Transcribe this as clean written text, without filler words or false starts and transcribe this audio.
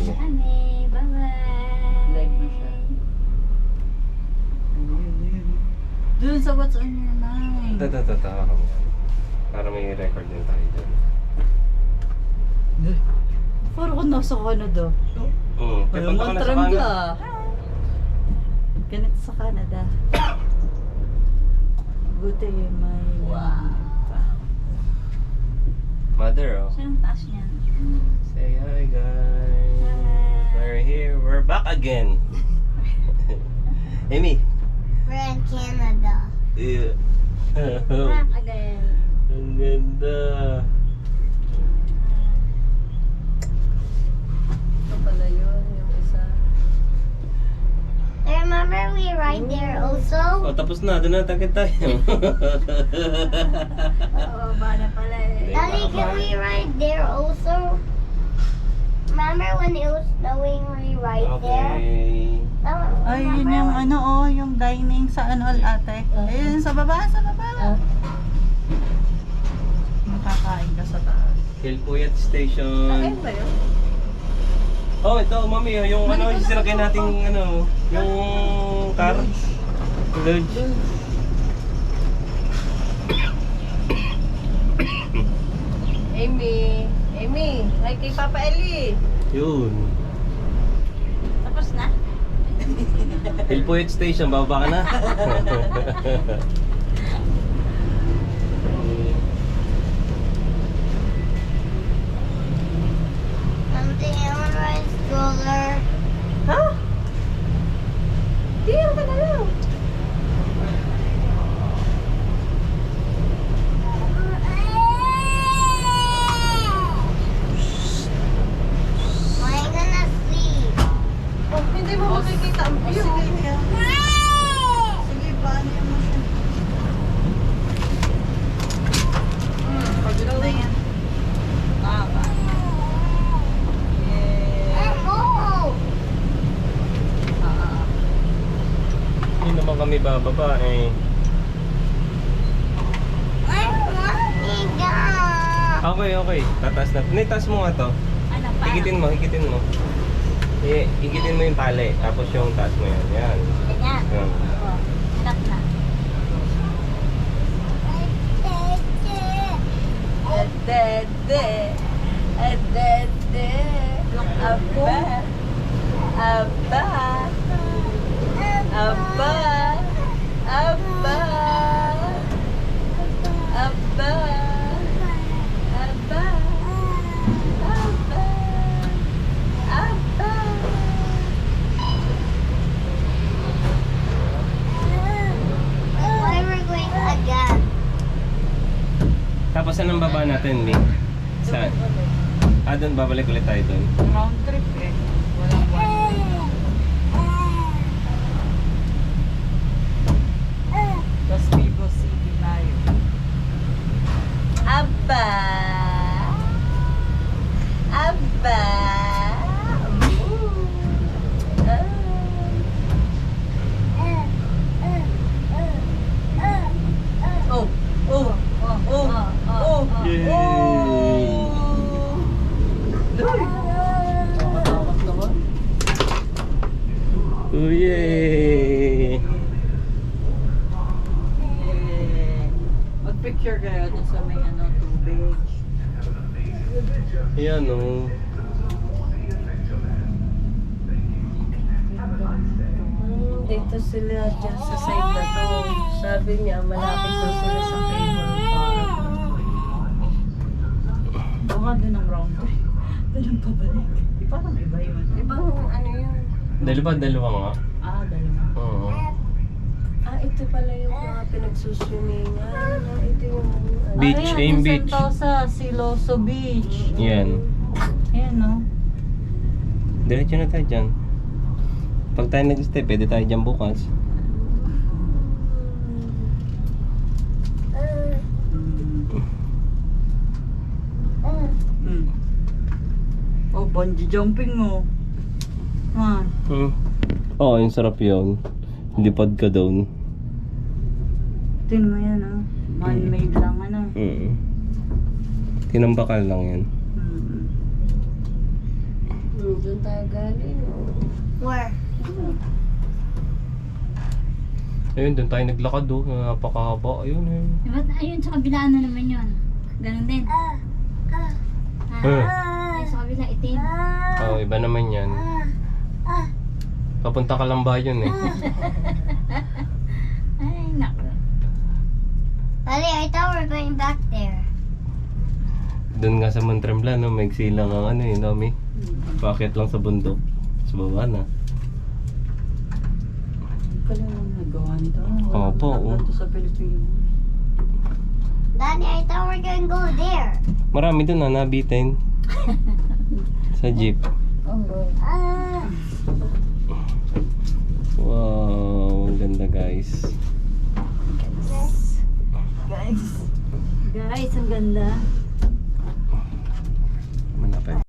Sige. Kami. Bye-bye. Live na siya. Doon sa what's on your mind. Tata. Para may record din tayo dyan. Parang kung nasa Canada. Oo. Kaya Ayaw punta ka na sa trend Canada. ka. Ganito sa Canada. Buti may... Wow. Mother, oh. Saan ang taas niyan? Say hi, guys. We're here. We're back again. Amy. We're in Canada. Yeah. Back again. Ang ganda. Ito pala yun, yung isa. I remember we ride there also. Oh, tapos na. Doon na takit tayo. Oo, bala pala eh. Daddy, can we ride there also? Remember when it was snowing, we ride there? Okay. Ay, yun yung ano oh, yung dining sa ano ate. Ayun, sa baba, sa baba. Makakain ka sa taas. Hilpuyat Station. ba yun? Oh, ito, mami. Yung ano, yung sinakay nating ano, yung car. Lodge. Amy, ay kay Papa Eli. Yun. Tapos na? Hilpuyat Station, bababa ka na. Something I want to ride stroller. Ha? Di ka na lang. I'm gonna sleep. Oh, hindi mo makikita ang view. Sige, paano yung mo siya? Pagod na yan. Tama. Oh! Hindi naman kami bababa eh. I want to go. Okay. Tataas na. Taas mo nga to. Ano pa? Higitin mo. Higitin mo yung tali. Tapos yung taas mo yan. Yan. Ganyan. Yan. Oh, anak na. Why we're going again? Tapos anong baba natin, Mi? Saan? Doon babalik ulit tayo doon. Round trip eh. Walang one way. Tapos Vivo City tayo. Aba! Yay! Nakakatakot naman. Oh, yay! Mag-picture kayo dun sa may ano, tubig. Ayan o. Dito sila dyan sa side na to. Sabi niya, malapit daw sila sa cable car. Baka dun ang round trip. Dun ang pabalik. Parang iba yun. Ibang ano yun? Dalawa nga. Dalawa. Oo. Ito pala yung mga pinagsuswimingan. Ito yung Beach, aim beach. Sentosa, Siloso Beach. Yan. Ayan no. Diretso na tayo dyan. Pag tayo nag-stay, pwede tayo dyan bukas. Oh, bungee jumping mo. Oo, yung sarap yun. Lipad ka doon. Tingnan mo yan man-made lang Tinambakal lang yan. Doon tayo galing. Where? Ayun, doon tayo naglakad oh. Napakahaba. Ayun eh. Diba, ayun, sa kabila ano naman yun? Ganun din. Ay, sa kabila, itim. Oh, iba naman yan. Papunta ka lang ba yun eh? Ay, naku. Daddy, I thought we're going back there. Doon nga sa Montrembla, no? Maigsi lang ang ano eh, Nami. Bakit lang sa bundok. Sa baba na. Hindi ka lang nagawa nito. Opo, Wala oh. to sa Pilipinas. Daddy, I thought we're going to go there. Marami doon na nabitin. Sa jeep. Wow, ang ganda guys. Guys, ang ganda.